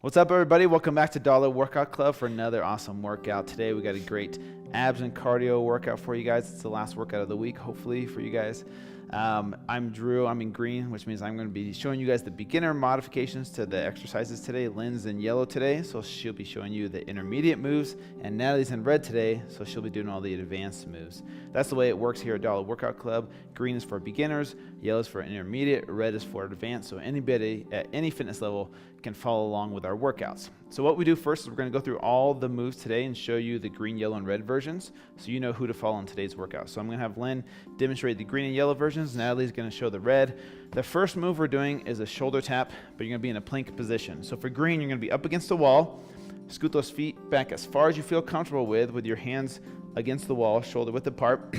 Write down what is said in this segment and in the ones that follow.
What's up, everybody? Welcome back to Dollar Workout Club for another awesome workout. Today we got a great abs and cardio workout for you guys. It's the last workout of the week, hopefully, for you guys. I'm Drew. I'm in green, which means I'm going to be showing you guys the beginner modifications to the exercises today. Lynn's in yellow today, so she'll be showing you the intermediate moves, and Natalie's in red today, so she'll be doing all the advanced moves. That's the way it works here at Dollar Workout Club. Green is for beginners, yellow is for intermediate, red is for advanced, so anybody at any fitness level can follow along with our workouts. So what we do first is we're going to go through all the moves today and show you the green, yellow, and red versions so you know who to follow in today's workout. So I'm going to have Lynn demonstrate the green and yellow versions. Natalie's going to show the red. The first move we're doing is a shoulder tap, but you're going to be in a plank position. So for green, you're going to be up against the wall. Scoot those feet back as far as you feel comfortable with your hands against the wall, shoulder width apart.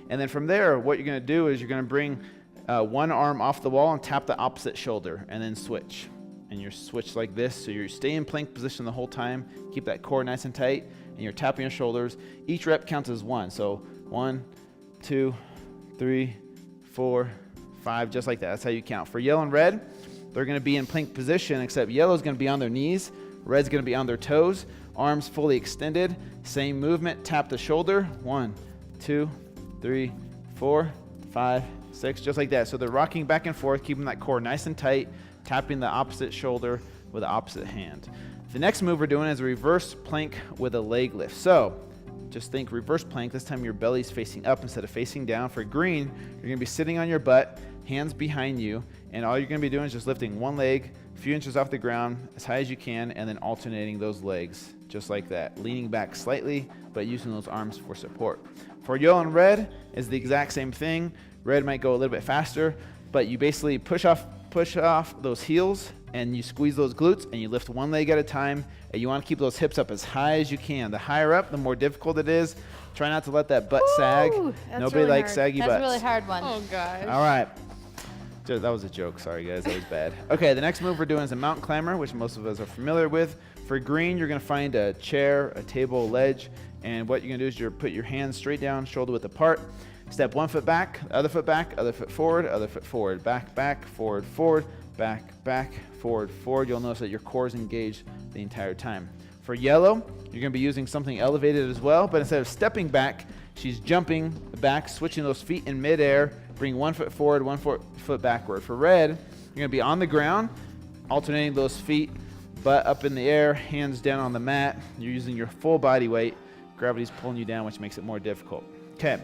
And then from there, what you're going to do is you're going to bring one arm off the wall and tap the opposite shoulder and then switch. And you're switched like this, so you stay in plank position the whole time. Keep that core nice and tight, and you're tapping your shoulders. Each rep counts as one. So 1, 2, 3, 4, 5, just like that. That's how you count. For yellow and red, they're going to be in plank position, except yellow is going to be on their knees, red's going to be on their toes, arms fully extended. Same movement. Tap the shoulder. 1, 2, 3, 4, 5, 6, just like that. So they're rocking back and forth, keeping that core nice and tight, tapping the opposite shoulder with the opposite hand. The next move we're doing is a reverse plank with a leg lift. So just think reverse plank. This time your belly's facing up instead of facing down. For green, you're going to be sitting on your butt, hands behind you, and all you're going to be doing is just lifting one leg a few inches off the ground as high as you can, and then alternating those legs just like that, leaning back slightly, but using those arms for support. For yellow and red is the exact same thing. Red might go a little bit faster, but you basically push off those heels and you squeeze those glutes and you lift one leg at a time, and you want to keep those hips up as high as you can. The higher up, the more difficult it is. Try not to let that butt sag. Nobody really likes hard. saggy butts. That's a really hard one. Oh, gosh. All right. That was a joke. Sorry, guys. That was bad. Okay, the next move we're doing is a mountain climber, which most of us are familiar with. For green, you're going to find a chair, a table, a ledge, and what you're going to do is you're put your hands straight down, shoulder width apart. Step one foot back, other foot forward, other foot forward, back, forward, forward, back, forward, forward. You'll notice that your core is engaged the entire time. For yellow, you're going to be using something elevated as well, but instead of stepping back, she's jumping back, switching those feet in midair, bring 1 foot forward, 1 foot backward. For red, you're going to be on the ground, alternating those feet, butt up in the air, hands down on the mat. You're using your full body weight. Gravity's pulling you down, which makes it more difficult. Okay.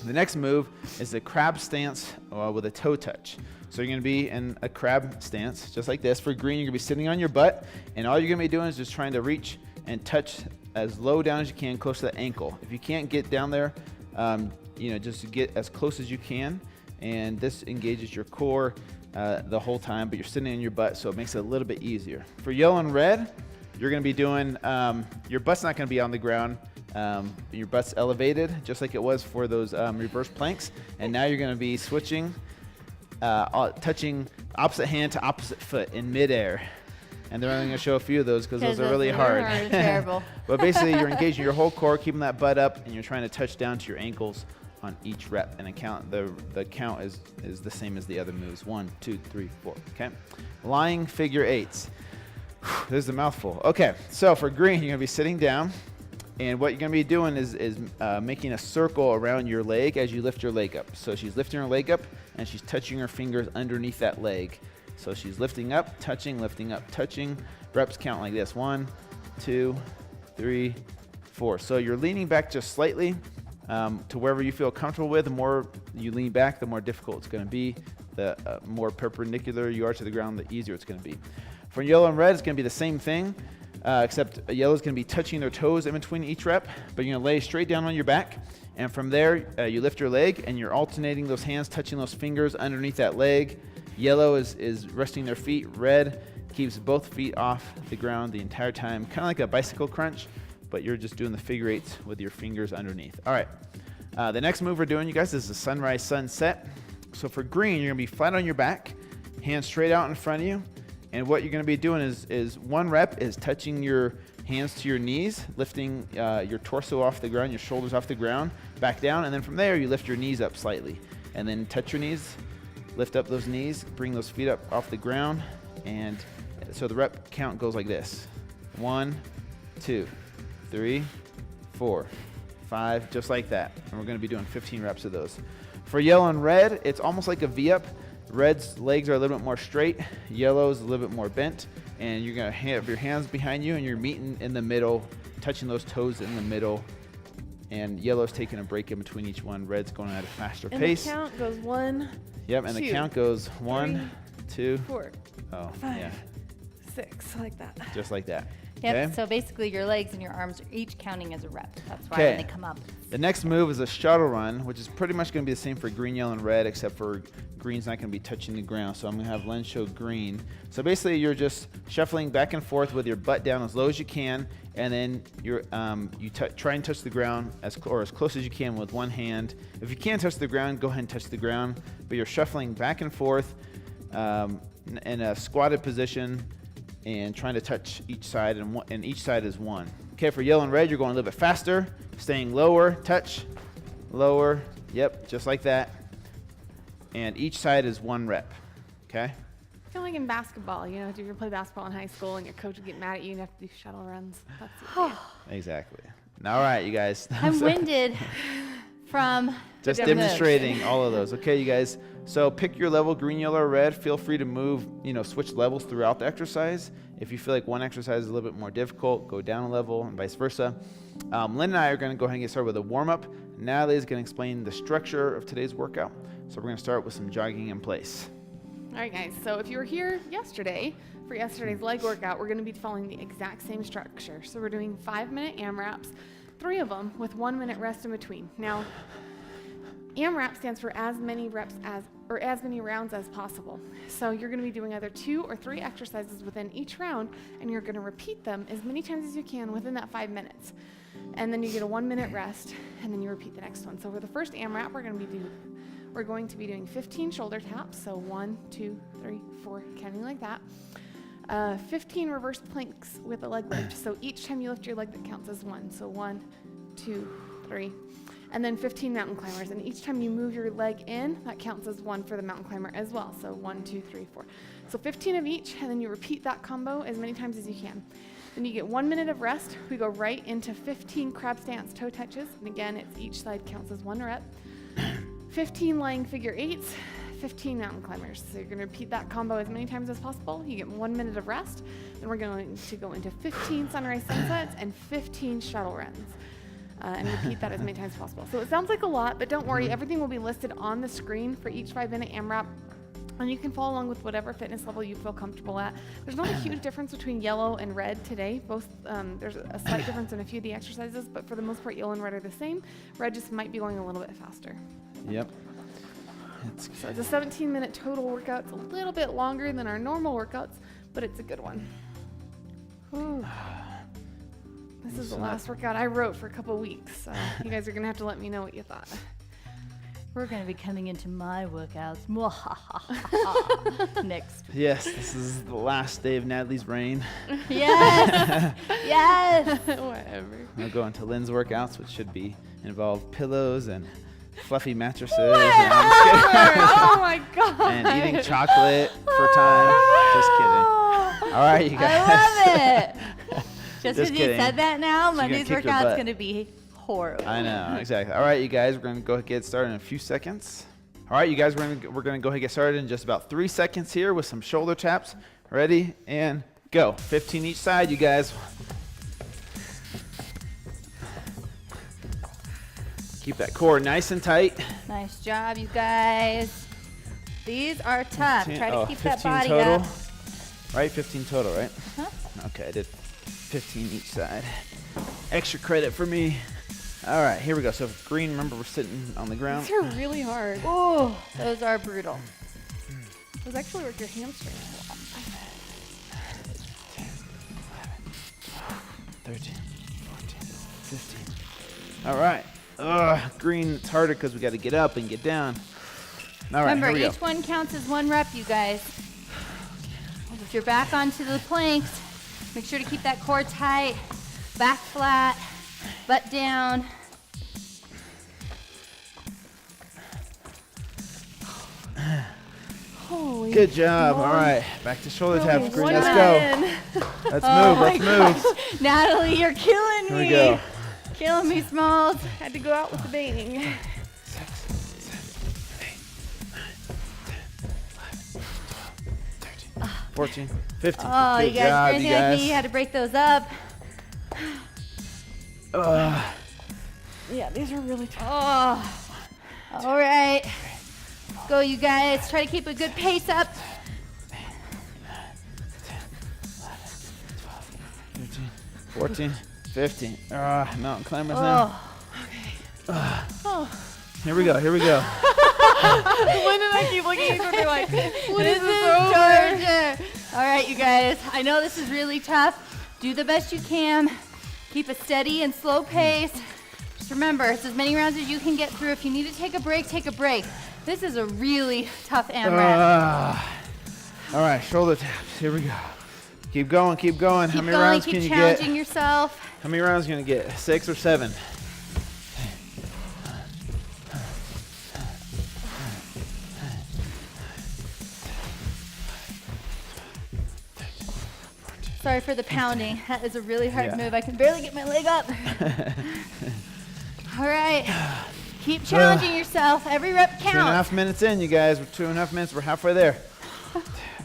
The next move is the crab stance with a toe touch. So you're going to be in a crab stance, just like this. For green, you're going to be sitting on your butt, and all you're going to be doing is just trying to reach and touch as low down as you can, close to the ankle. If you can't get down there, just get as close as you can, and this engages your core the whole time, but you're sitting on your butt, so it makes it a little bit easier. For yellow and red, you're going to be doing, your butt's not going to be on the ground. Your butt's elevated, just like it was for those reverse planks. And now you're going to be switching, touching opposite hand to opposite foot in midair. And they're only going to show a few of those because those are really hard. Terrible. But basically, you're engaging your whole core, keeping that butt up, and you're trying to touch down to your ankles on each rep. And the count is the same as the other moves. 1, 2, 3, 4. Okay. Lying figure eights. There's a mouthful. Okay. So for green, you're going to be sitting down. And what you're going to be doing is making a circle around your leg as you lift your leg up. So she's lifting her leg up, and she's touching her fingers underneath that leg. So she's lifting up, touching, lifting up, touching. Reps count like this. 1, 2, 3, 4. So you're leaning back just slightly to wherever you feel comfortable with. The more you lean back, the more difficult it's going to be. The more perpendicular you are to the ground, the easier it's going to be. For yellow and red, it's going to be the same thing. Except yellow is going to be touching their toes in between each rep, but you're going to lay straight down on your back, and from there you lift your leg, and you're alternating those hands, touching those fingers underneath that leg. Yellow is resting their feet. Red keeps both feet off the ground the entire time, kind of like a bicycle crunch, but you're just doing the figure eights with your fingers underneath. All right, the next move we're doing, you guys, is the sunrise sunset. So for green, you're going to be flat on your back, hands straight out in front of you. And what you're going to be doing is one rep is touching your hands to your knees, lifting your torso off the ground, your shoulders off the ground, back down, and then from there you lift your knees up slightly. And then touch your knees, lift up those knees, bring those feet up off the ground, and So the rep count goes like this. 1, 2, 3, 4, 5, just like that. And we're going to be doing 15 reps of those. For yellow and red, it's almost like a V-up. Red's legs are a little bit more straight. Yellow's a little bit more bent. And you're going to have your hands behind you, and you're meeting in the middle, touching those toes in the middle. And yellow's taking a break in between each one. Red's going at a faster pace. And the count goes 1, Yep, and 2, the count goes 1, 2, 4, oh, 5, yeah, 6, like that. just like that. Yep, Okay? so basically your legs and your arms are each counting as a rep. That's why Okay. when they come up. The next move is a shuttle run, which is pretty much going to be the same for green, yellow, and red, except for green's not going to be touching the ground. So I'm going to have Lynn show green. So basically, you're just shuffling back and forth with your butt down as low as you can, and then you try and touch the ground as close as you can with one hand. If you can't touch the ground, go ahead and touch the ground. But you're shuffling back and forth in a squatted position and trying to touch each side, and each side is 1. Okay, for yellow and red, you're going a little bit faster, staying lower, touch, lower, yep, just like that. And each side is 1 rep, okay? I feel like in basketball, you know, if you play basketball in high school and your coach would get mad at you and you have to do shuttle runs. That's the idea. Exactly. All right, you guys. I'm winded from Just the demonstrating all of those. Okay, you guys. So pick your level, green, yellow, or red. Feel free to move, switch levels throughout the exercise. If you feel like one exercise is a little bit more difficult, go down a level and vice versa. Lynn and I are going to go ahead and get started with a warm-up. Natalie is going to explain the structure of today's workout. So we're going to start with some jogging in place. All right, guys. So if you were here yesterday for yesterday's leg workout, we're going to be following the exact same structure. So we're doing 5-minute AMRAPs, 3 of them with 1 minute rest in between. Now, AMRAP stands for as many rounds as possible. So you're going to be doing either 2 or 3 exercises within each round, and you're going to repeat them as many times as you can within that 5 minutes. And then you get a 1 minute rest, and then you repeat the next one. So for the first AMRAP, we're going to be doing 15 shoulder taps. So 1, 2, 3, 4, counting like that. 15 reverse planks with a leg lift. So each time you lift your leg, that counts as 1. So 1, 2, 3. And then 15 mountain climbers. And each time you move your leg in, that counts as 1 for the mountain climber as well. So 1, 2, 3, 4. So 15 of each, and then you repeat that combo as many times as you can. Then you get 1 minute of rest. We go right into 15 crab stance toe touches. And again, it's each side counts as 1 rep. 15 lying figure 8s, 15 mountain climbers. So you're going to repeat that combo as many times as possible. You get 1 minute of rest. Then we're going to go into 15 sunrise sunsets and 15 shuttle runs. And repeat that as many times as possible. So it sounds like a lot, but don't worry. Everything will be listed on the screen for each 5-minute AMRAP. And you can follow along with whatever fitness level you feel comfortable at. There's not a huge difference between yellow and red today. Both there's a slight difference in a few of the exercises, but for the most part, yellow and red are the same. Red just might be going a little bit faster. Yep. So it's a 17-minute total workout. It's a little bit longer than our normal workouts, but it's a good one. Whew. This is the last workout I wrote for a couple weeks. You guys are going to have to let me know what you thought. We're going to be coming into my workouts next. Yes, this is the last day of Natalie's reign. Yes. Yes. Whatever. We'll go into Lynn's workouts, which should involve pillows and fluffy mattresses. Oh my God. And eating chocolate for time. Just kidding. All right, you guys. I love it. Just because you kidding. saed that now, She's gonna Monday's kick your workout's butt. going to be horrible. I know, exactly. All right, you guys, we're going to go get started in a few seconds. All right, you guys, we're going to go ahead and get started in just about 3 seconds here with some shoulder taps. Ready, and go. 15 each side, you guys. Keep that core nice and tight. Nice job, you guys. These are tough. 15 Try to keep that 15 body total. up. Right, 15 total, right? Huh? Okay, I did 15 each side. Extra credit for me. All right, here we go. So green, remember we're sitting on the ground. These are really hard. Oh, those are brutal. Those actually work your hamstrings. 13, 14, 15. All right. Green, it's harder because we got to get up and get down. All right, Remember, here we each one counts as 1 rep, you guys. If you're back onto the planks, make sure to keep that core tight, back flat, butt down. Holy Good job. moly. All right, back to shoulder Only taps. Green, one let's minute go. in. Let's Oh move. my Let's move. gosh. Natalie, you're killing Here me. we go. Killing me, Smalls. Had to go out with the bang. 14, 15. Oh, Good you guys, job, crazy you like guys. me. You had to break those up. Yeah, these are really tough. Oh. All right. Let's go, you guys. Try to keep a good pace up. 13, 14, 15. Mountain climbers now. Oh. Here we go. Here we go. Lynn and I keep looking at each other like, when is this over? Georgia. All right, you guys. I know this is really tough. Do the best you can. Keep a steady and slow pace. Just remember, it's as many rounds as you can get through. If you need to take a break, take a break. This is a really tough AMRAP. All right, shoulder taps. Here we go. Keep going. Keep going. How Keep many going, rounds keep can you get? challenging yourself. How many rounds are you going to get? 6 or 7? Sorry for the pounding. That is a really hard Yeah. move. I can barely get my leg up. All right. Keep challenging yourself. Every rep 2.5 counts. minutes in, you guys. We're 2.5 minutes. We're halfway there.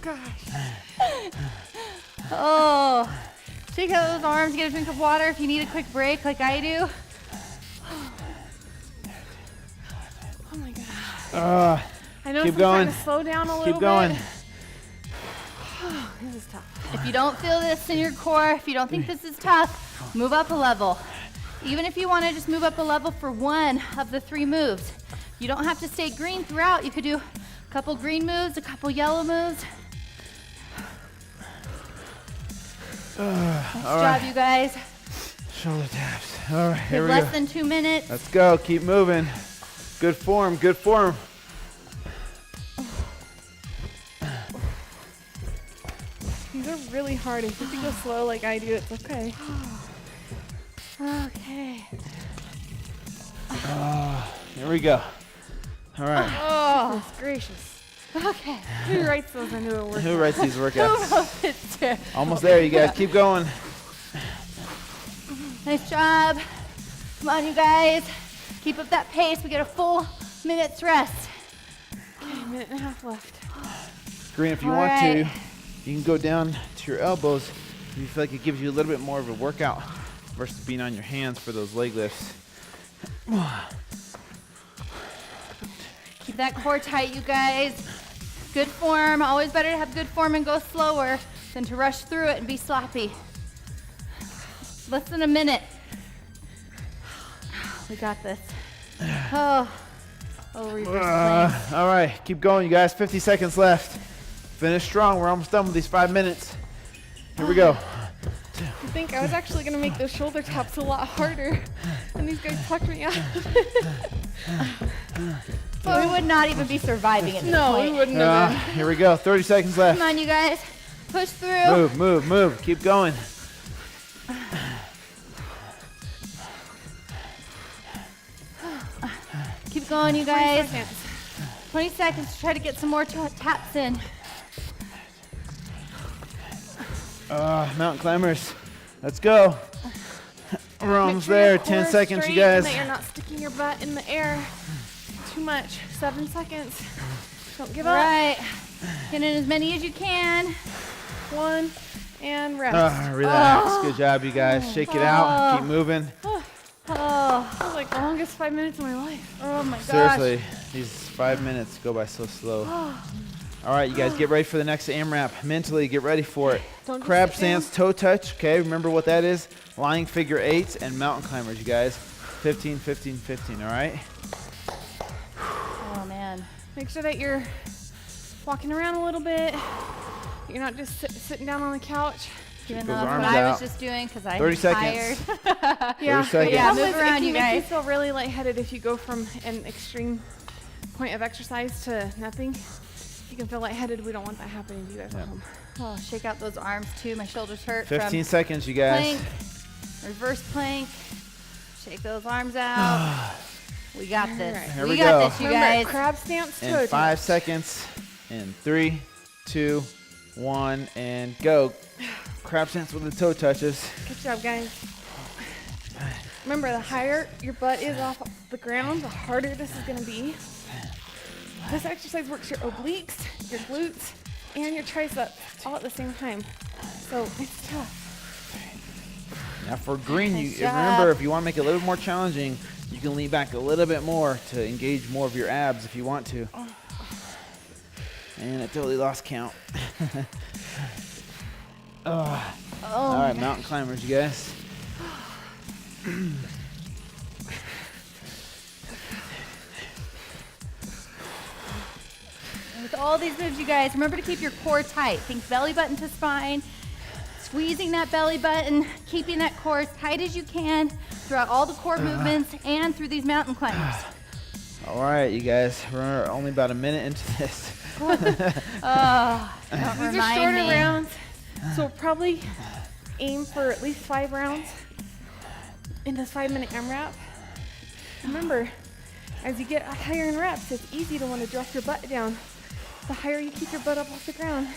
Gosh. Oh. Shake out those arms. Get a drink of water if you need a quick break like I do. Oh my gosh. I know Keep I'm going. trying to slow down a little Keep going. bit. This is tough. If you don't feel this in your core, if you don't think this is tough, move up a level. Even if you want to just move up a level for one of the 3 moves. You don't have to stay green throughout. You could do a couple green moves, a couple yellow moves. Nice job, you guys. Shoulder taps. All right, We here have we go. less than 2 minutes. Let's go. Keep moving. Good form. Good form. These are really hard. If you go slow like I do, it's okay. Okay. Here we go. All right. Oh, gracious. Okay. Who writes those into a workout? Who writes these workouts? It's there. Almost there, you guys. Keep going. Nice job. Come on, you guys. Keep up that pace. We get a full minute's rest. Okay, a minute and a half left. Green, if you All want right. to, you can go down to your elbows if you feel like it gives you a little bit more of a workout versus being on your hands for those leg lifts. Keep that core tight, you guys. Good form. Always better to have good form and go slower than to rush through it and be sloppy. Less than a minute. We got this. Oh, reverse plank. All right, keep going, you guys. 50 seconds left. Finish strong. We're almost done with these 5 minutes. Here we go. I think I was actually going to make those shoulder taps a lot harder, and these guys talked me out. We would not even be surviving at this No, point. we wouldn't have been. Here we go. 30 seconds left. Come on, you guys. Push through. Move. Keep going. Keep going, you guys. 20 seconds. 20 seconds to try to get some more taps in. Mountain climbers. Let's go. We're almost Make sure your there. 10 core is seconds, you straight and guys. that you're not sticking your butt in the air too much. 7 seconds. Don't give All up. right. Get in as many as you can. 1 and rest. Relax. Good job, you guys. Shake it out. Keep moving. Oh, That was like the longest 5 minutes of my life. oh my gosh. Seriously, these 5 minutes go by so slow. All right, you guys, get ready for the next AMRAP. Mentally, get ready for it. Don't just Crab sit down. stance, toe touch. Okay, remember what that is? Lying figure 8s and mountain climbers, you guys. 15, 15, 15, all right? Oh man. Make sure that you're walking around a little bit. You're not just sitting down on the couch. Even those though that's arms what I out. was just doing because I'm 30 tired. seconds. Yeah, 30 seconds. The Yeah, problem move is around, it can you make guys. you feel really lightheaded if you go from an extreme point of exercise to nothing. You can feel lightheaded. We don't want that happening to you guys at home. Oh, shake out those arms too. My shoulders hurt 15 from seconds, you guys. plank, reverse plank. Shake those arms out. We got this. All right. Here we we got go. this, you Remember, guys. crab stance, toe In 5 touch. seconds. In 3, 2, 1, and go. Crab stance with the toe touches. Good job, guys. Remember, the higher your butt is off the ground, the harder this is going to be. This exercise works your obliques, your glutes, and your triceps all at the same time. So it's tough. Now for green, Nice remember, job. if you want to make it a little more challenging, you can lean back a little bit more to engage more of your abs if you want to. And I totally lost count. All right, mountain climbers, you guys. With all these moves, you guys, remember to keep your core tight. Think belly button to spine, squeezing that belly button, keeping that core as tight as you can throughout all the core movements and through these mountain climbers. All right, you guys, we're only about a minute into this. Don't These are remind shorter me. rounds, so we'll probably aim for at least 5 rounds in this 5-minute AMRAP. Remember, as you get higher in reps, it's easy to want to drop your butt down. The higher you keep your butt up off the ground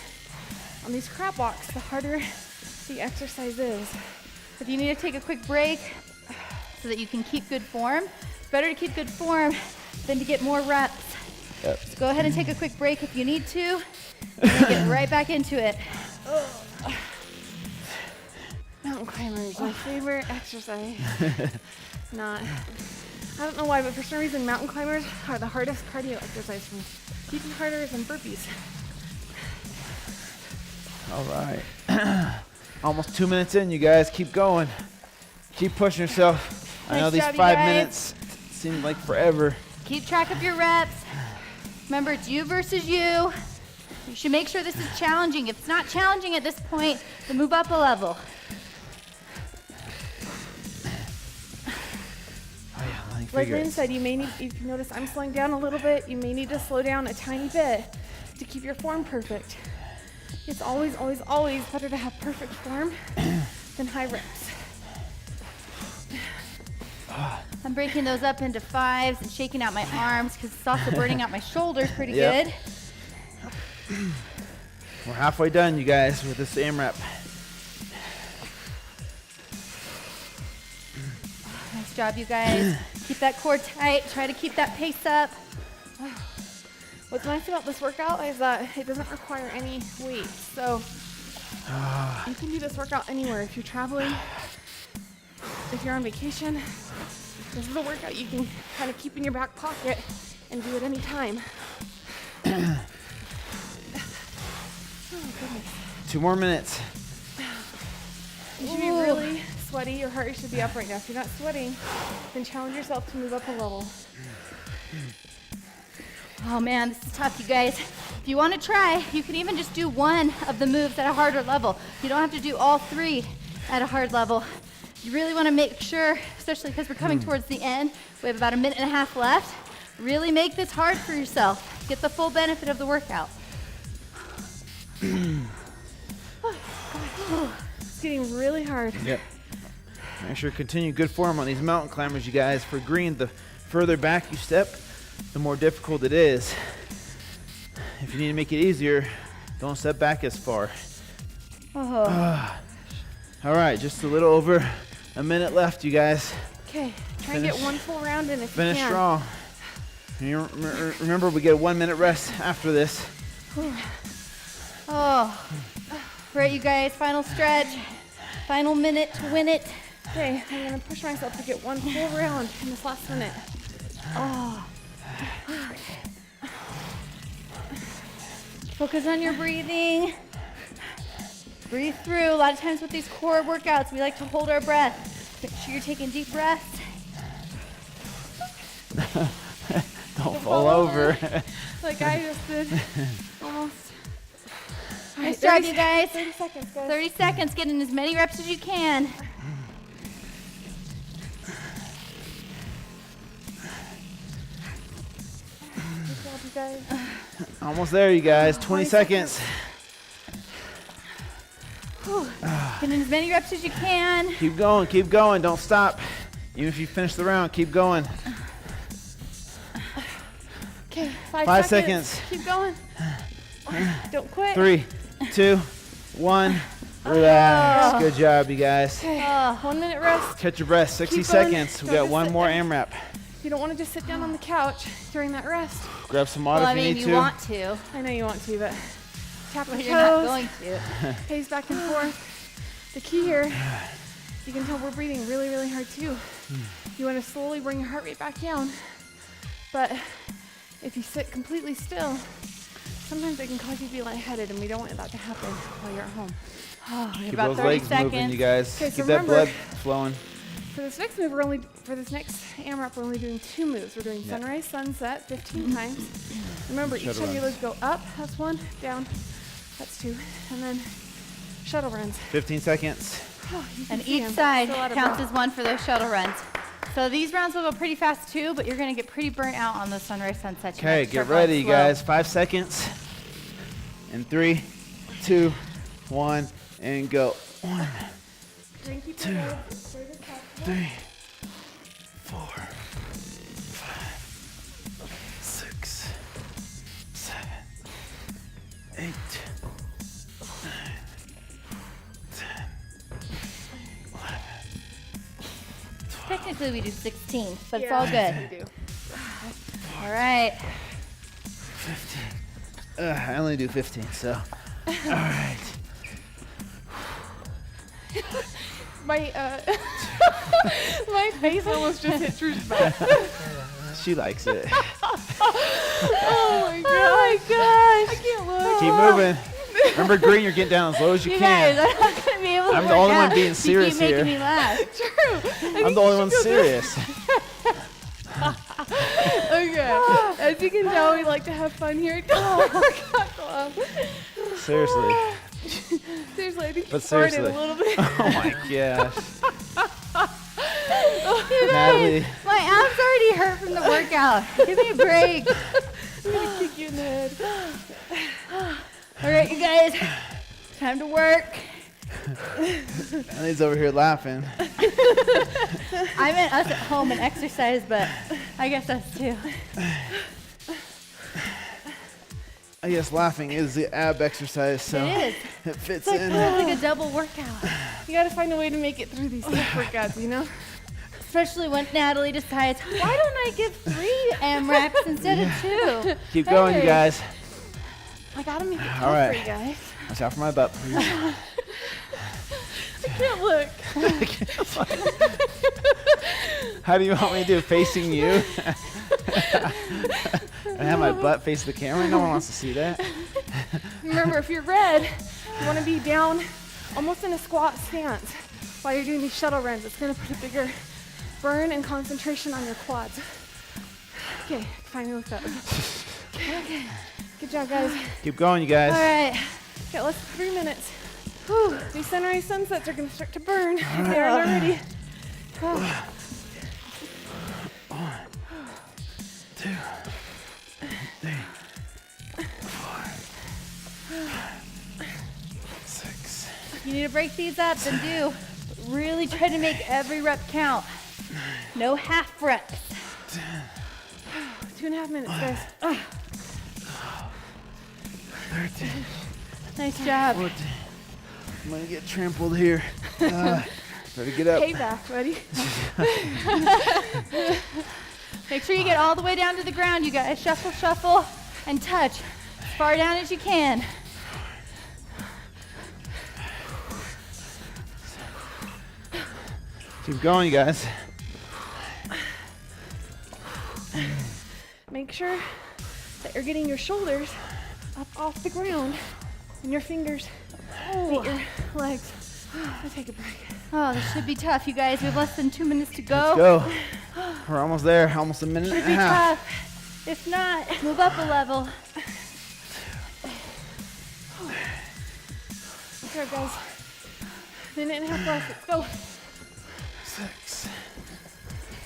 on these crab walks, the harder the exercise is. If you need to take a quick break so that you can keep good form, it's better to keep good form than to get more reps. Yep. So go ahead and take a quick break if you need to, and then get right back into it. Mountain climbers, my favorite exercise. I don't know why, but for some reason mountain climbers are the hardest cardio exercise for me. Even harder than burpees. All right. Almost 2 minutes in, you guys. Keep going. Keep pushing yourself. I know Nice these job, you 5 guys. minutes seem like forever. Keep track of your reps. Remember, it's you versus you. You should make sure this is challenging. If it's not challenging at this point, then move up a level. Oh, yeah, let me Like figure Lynn it. said, you may need, if you notice I'm slowing down a little bit, you may need to slow down a tiny bit to keep your form perfect. It's always, always, always better to have perfect form than high reps. I'm breaking those up into 5s and shaking out my arms because it's also burning out my shoulders pretty Yep. good. We're halfway done, you guys, with this AMRAP. Nice job, you guys. Keep that core tight. Try to keep that pace up. What's nice about this workout is that it doesn't require any weight. So you can do this workout anywhere. If you're traveling, if you're on vacation, this is a workout you can kind of keep in your back pocket and do at any time. Oh, goodness. 2 more minutes. You should be really sweaty. Your heart rate should be up right now. If you're not sweating, then challenge yourself to move up a level. Oh man, this is tough, you guys. If you want to try, you can even just do one of the moves at a harder level. You don't have to do all 3 at a hard level. You really want to make sure, especially because we're coming towards the end, we have about a minute and a half left. Really make this hard for yourself. Get the full benefit of the workout. It's getting really hard. Yep. Make sure to continue good form on these mountain climbers, you guys. For green, the further back you step, the more difficult it is. If you need to make it easier, don't step back as far. Oh. All right, just a little over a minute left, you guys. Okay, try and get one full round in if you Finish can. strong. And you remember, we get a 1 minute rest after this. Oh. Right, you guys, final stretch. Final minute to win it. Okay, I'm gonna push myself to get one full round in this last minute. Oh. Focus on your breathing. Breathe through. A lot of times with these core workouts, we like to hold our breath. Make sure you're taking deep breaths. Don't fall over. Like I just did. Almost. All Nice right, job, you guys. 30 seconds, guys. 30 seconds. Get in as many reps as you can. Good job, you guys. Almost there, you guys. 20 seconds. Get in as many reps as you can. Keep going, keep going. Don't stop. Even if you finish the round, keep going. Okay, 5 5 seconds. seconds. Keep going. Don't quit. 3, 2, 1. Relax. Good job, you guys. Okay. 1 minute rest. Catch your breath. 60 Keep going. seconds. We Don't got just one sit more there. AMRAP. You don't want to just sit down on the couch during that rest. Grab some water Well, I if you mean, need you to. want to, I know you want to, but tap your but you're not toes, going to. pace back and forth. The key here, you can tell we're breathing really, really hard too. You want to slowly bring your heart rate back down, but if you sit completely still, sometimes it can cause you to be lightheaded, and we don't want that to happen while you're at home. Keep About those 30 legs moving, seconds. you guys. Okay, so Keep that remember- blood flowing. For this next move, for this next AMRAP, we're only doing 2 moves. We're doing Yeah. sunrise, sunset 15 times. Remember, each Shuttle time your runs. legs go up, that's 1, down, that's 2, and then shuttle runs. 15 seconds. Oh, you can And see each I'm side still out of counts breath. as 1 for those shuttle runs. So these rounds will go pretty fast too, but you're gonna get pretty burnt out on the sunrise, sunset. You Okay, might start get ready, going you slow. guys. 5 seconds. In 3, 2, 1, and go. 1, Then keep 2, your legs as straight as possible. 3, 4, 5, 6, 7, 8, 9, 10, 11, 12. Technically we do 16, but it's Yeah, all good. we do. All right. 15. I only do 15, so. All right. My my face almost just hit Drew's back. She likes it. Oh my gosh! I can't look. Keep moving. Remember, Green, you're getting down as low as you You can. guys, I'm not gonna be able to I'm the work only one out being if serious you keep here. making me laugh. True. I'm the only one serious. Okay. As you can tell, we like to have fun here. Seriously. Seriously, I think But you farted seriously. a little bit. Oh my gosh. You Natalie. guys, my abs already hurt from the workout. Give me a break. I'm gonna kick you in the head. All right, you guys, time to work. Natalie's over here laughing. I meant us at home and exercise, but I guess us too. I guess laughing is the ab exercise, so It is. it fits It's like, in. it's like a double workout. You gotta find a way to make it through these tough workouts, you know? Especially when Natalie decides, why don't I give 3 AMRAPs instead of 2? Keep going, you Hey. guys. I gotta make it tough All right. for you guys. Watch out for my butt, please. I can't look. How do you want me to do? Facing you? I have my butt face the camera. No one wants to see that. Remember, if you're red, you wanna be down almost in a squat stance while you're doing these shuttle runs. It's gonna put a bigger burn and concentration on your quads. Okay, finally looked up. Okay. Good job, guys. Keep going, you guys. All right. Okay, less than 3 minutes. Whew, these sunrise sunsets are gonna start to burn if they aren't already. Oh. 1, 2, 3, 4, 5, 6. You need to break these up and do. Really try to make every rep count. No half reps. 2.5 minutes, guys. 13, Nice job. 14. I'm gonna get trampled here. Ready to get up. Payback, buddy. Make sure you get all the way down to the ground, you guys. Shuffle, shuffle, and touch as far down as you can. Keep going, you guys. Make sure that you're getting your shoulders up off the ground and your fingers meet your legs. I'll take a break. Oh, this should be tough, you guys. We have less than 2 minutes to go. Let's go. We're almost there. Almost a minute Should and be a half. tough. If not, move up a level. Okay, guys. Minute and a half left. Let's go. 6,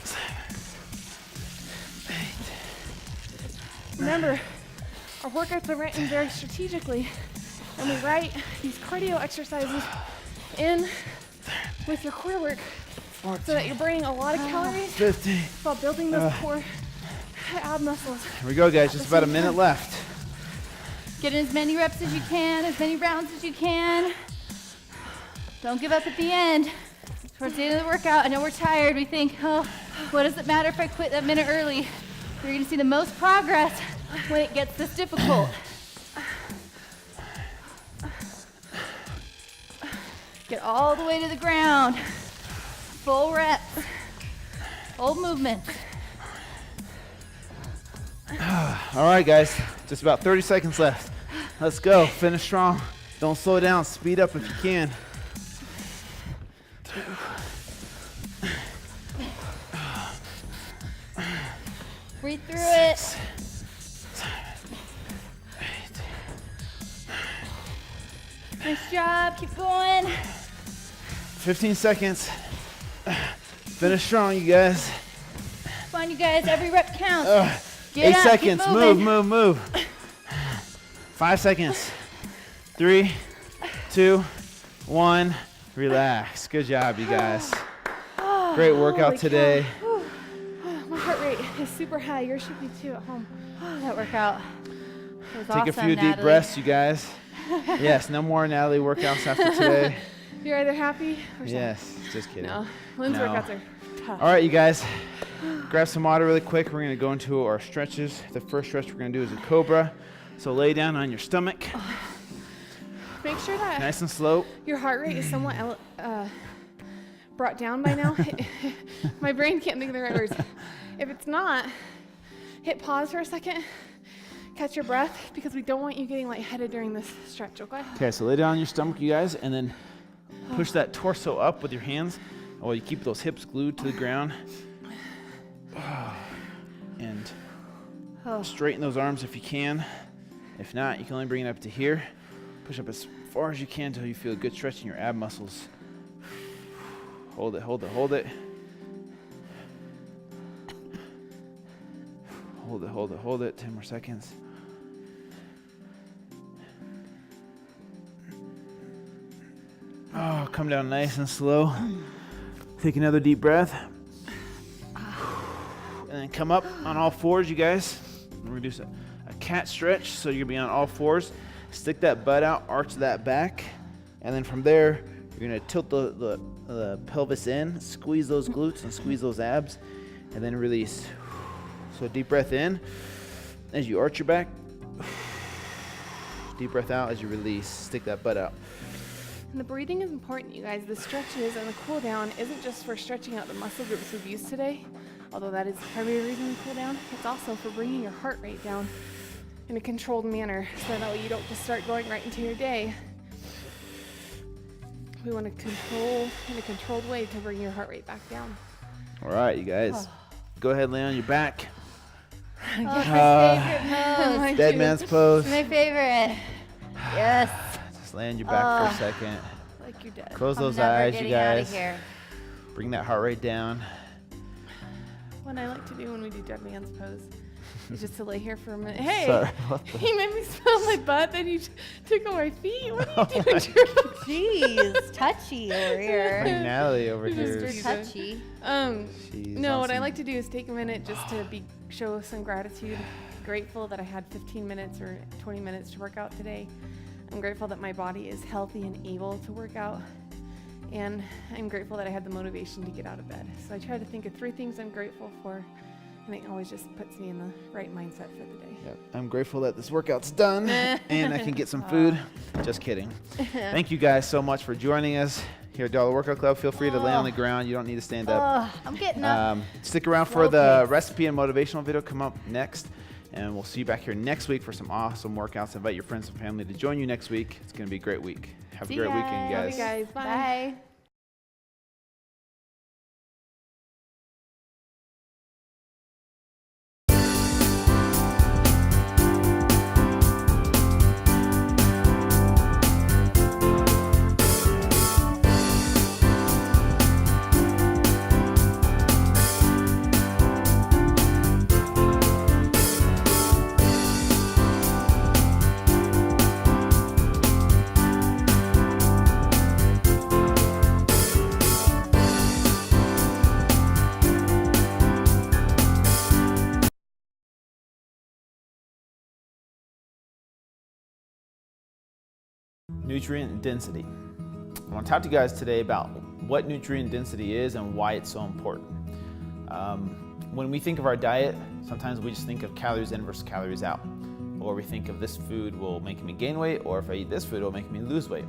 7, 8. Remember, our workouts are written very strategically, and we write these cardio exercises in with your core work so that you're burning a lot of calories 15. while building those core ab muscles. Here we go, guys. Just about a minute left. Get in as many reps as you can, as many rounds as you can. Don't give up at the end. Towards the end of the workout, I know we're tired. We think, oh, what does it matter if I quit that minute early? You're gonna see the most progress when it gets this difficult. Get all the way to the ground. Full reps. Full movement. All right, guys, just about 30 seconds left. Let's go, finish strong. Don't slow down, speed up if you can. Breathe through it. 6, 7, 8. Nice job, keep going. 15 seconds. Finish strong, you guys. Come on, you guys, every rep counts. 8 up, seconds, keep moving. move. 5 seconds. 3, 2, 1, relax. Good job, you guys. Great workout Holy today. cow. My heart rate is super high. Yours should be too at home. That workout was Take awesome, a few deep Natalie. breaths, you guys. Yes, no more Natalie workouts after today. You're either happy or sad. Yes, just kidding. No, Lynn's No. workouts are tough. All right, you guys, grab some water really quick. We're gonna go into our stretches. The first stretch we're gonna do is a cobra. So lay down on your stomach, Make sure that nice and slow. your heart rate is somewhat brought down by now. My brain can't think of the right words. If it's not, hit pause for a second, catch your breath, because we don't want you getting lightheaded during this stretch, okay? Okay, so lay down on your stomach, you guys, and then push that torso up with your hands while you keep those hips glued to the ground. And straighten those arms if you can. If not, you can only bring it up to here. Push up as far as you can until you feel a good stretch in your ab muscles. Hold it. Hold it. Hold it. Hold it. 10 more seconds. Oh, come down nice and slow. Take another deep breath. And then come up on all fours, you guys. We're gonna do a cat stretch. So you're gonna be on all fours. Stick that butt out, arch that back. And then from there, you're gonna tilt the pelvis in, squeeze those glutes and squeeze those abs, and then release. So deep breath in as you arch your back. Deep breath out as you release. Stick that butt out. And the breathing is important, you guys. The stretches and the cool down isn't just for stretching out the muscle groups we've used today, although that is the primary reason we cool down. It's also for bringing your heart rate down in a controlled manner, so that way you don't just start going right into your day. We want to control in a controlled way to bring your heart rate back down. All right, you guys. Go ahead, lay on your back. Oh, my favorite pose. Mine Dead too. man's pose. My favorite. Yes. Just lay on your back for a second. Like you did. Close I'm those never eyes, you getting out of guys. here. Bring that heart rate down. What I like to do when we do dead man's pose is just to lay here for a minute. Hey, Sorry, what the- he made me smell my butt, then you took on my feet. What are you Oh doing, my Drew? Jeez, touchy over here. Bring Natalie over Just here. dirty. Touchy. She's No, what I awesome. like to do is take a minute just to show some gratitude. Grateful that I had 15 minutes or 20 minutes to work out today. I'm grateful that my body is healthy and able to work out. And I'm grateful that I had the motivation to get out of bed. So I try to think of 3 things I'm grateful for, and it always just puts me in the right mindset for the day. Yep. I'm grateful that this workout's done and I can get some food. Just kidding. Thank you guys so much for joining us here at Dollar Workout Club. Feel free to lay on the ground. You don't need to stand up. Oh, I'm getting up. Stick around for Slow the pace. recipe and motivational video come up next. And we'll see you back here next week for some awesome workouts. Invite your friends and family to join you next week. It's going to be a great week. Have See a great ya. weekend, Love guys. you guys. Bye. Bye. nutrient density. I want to talk to you guys today about what nutrient density is and why it's so important. When we think of our diet, sometimes we just think of calories in versus calories out. Or we think of this food will make me gain weight, or if I eat this food, it will make me lose weight.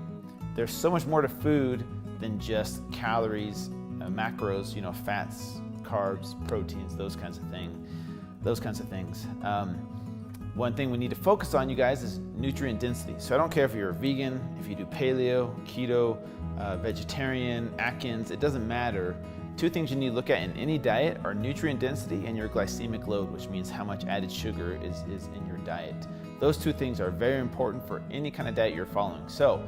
There's so much more to food than just calories, macros, fats, carbs, proteins, those kinds of things. One thing we need to focus on, you guys, is nutrient density. So I don't care if you're a vegan, if you do paleo, keto, vegetarian, Atkins, it doesn't matter. Two things you need to look at in any diet are nutrient density and your glycemic load, which means how much added sugar is in your diet. Those two things are very important for any kind of diet you're following. So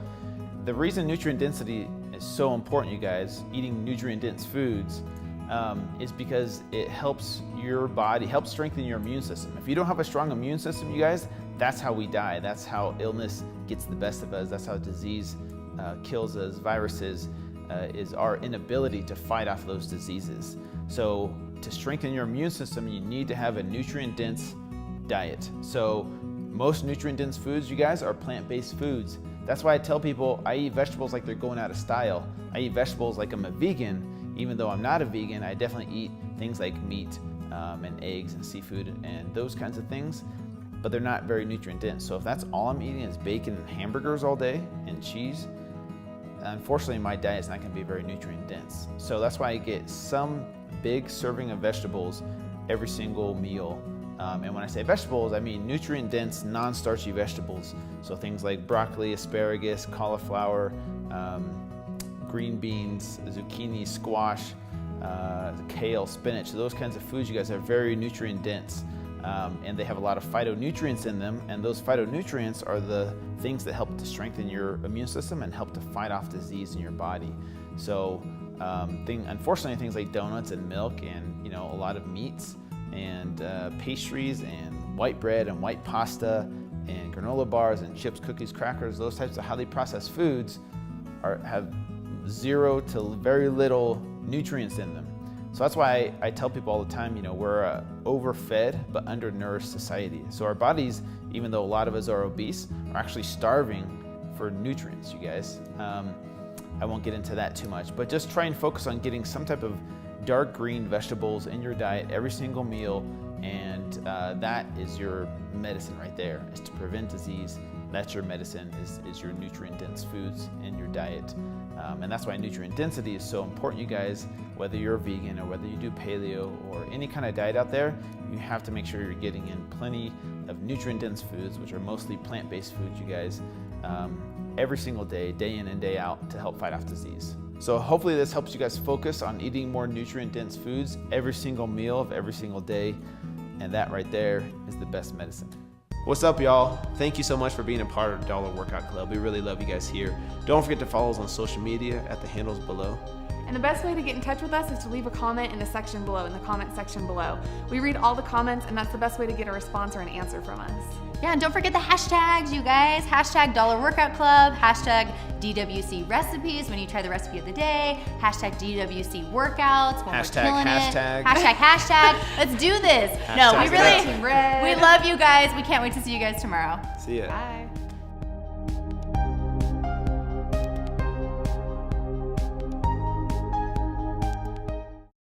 the reason nutrient density is so important, you guys, eating nutrient-dense foods, is because it helps your body, helps strengthen your immune system. If you don't have a strong immune system, you guys, that's how we die. That's how illness gets the best of us. That's how disease kills us. Viruses is our inability to fight off those diseases. So to strengthen your immune system, you need to have a nutrient-dense diet. So most nutrient-dense foods, you guys, are plant-based foods. That's why I tell people I eat vegetables like they're going out of style. I eat vegetables like I'm a vegan. Even though I'm not a vegan, I definitely eat things like meat and eggs and seafood and those kinds of things, but they're not very nutrient dense. So if that's all I'm eating is bacon and hamburgers all day and cheese, unfortunately my diet is not going to be very nutrient dense. So that's why I get some big serving of vegetables every single meal. And when I say vegetables, I mean nutrient dense, non-starchy vegetables. So things like broccoli, asparagus, cauliflower, green beans, zucchini, squash, kale, spinach. Those kinds of foods, you guys, are very nutrient dense. And they have a lot of phytonutrients in them. And those phytonutrients are the things that help to strengthen your immune system and help to fight off disease in your body. So unfortunately, things like donuts and milk and a lot of meats and pastries and white bread and white pasta and granola bars and chips, cookies, crackers, those types of highly processed foods have zero to very little nutrients in them. So that's why I tell people all the time, we're a overfed but undernourished society. So our bodies, even though a lot of us are obese, are actually starving for nutrients, you guys. I won't get into that too much, but just try and focus on getting some type of dark green vegetables in your diet every single meal, and that is your medicine right there, is to prevent disease. That's your medicine, is your nutrient-dense foods in your diet. And that's why nutrient density is so important, you guys. Whether you're a vegan or whether you do paleo or any kind of diet out there, you have to make sure you're getting in plenty of nutrient-dense foods, which are mostly plant-based foods, you guys, every single day, day in and day out, to help fight off disease. So hopefully this helps you guys focus on eating more nutrient-dense foods every single meal of every single day. And that right there is the best medicine. What's up, y'all? Thank you so much for being a part of Dollar Workout Club. We really love you guys here. Don't forget to follow us on social media at the handles below. And the best way to get in touch with us is to leave a comment in the section below, in the comment section below. We read all the comments, and that's the best way to get a response or an answer from us. Yeah, and don't forget the hashtags, you guys. Hashtag Dollar Workout Club, hashtag DWC recipes when you try the recipe of the day, hashtag DWC workouts when we're killing it. Hashtag. Let's do this. No, we love you guys. We can't wait to see you guys tomorrow. See ya. Bye.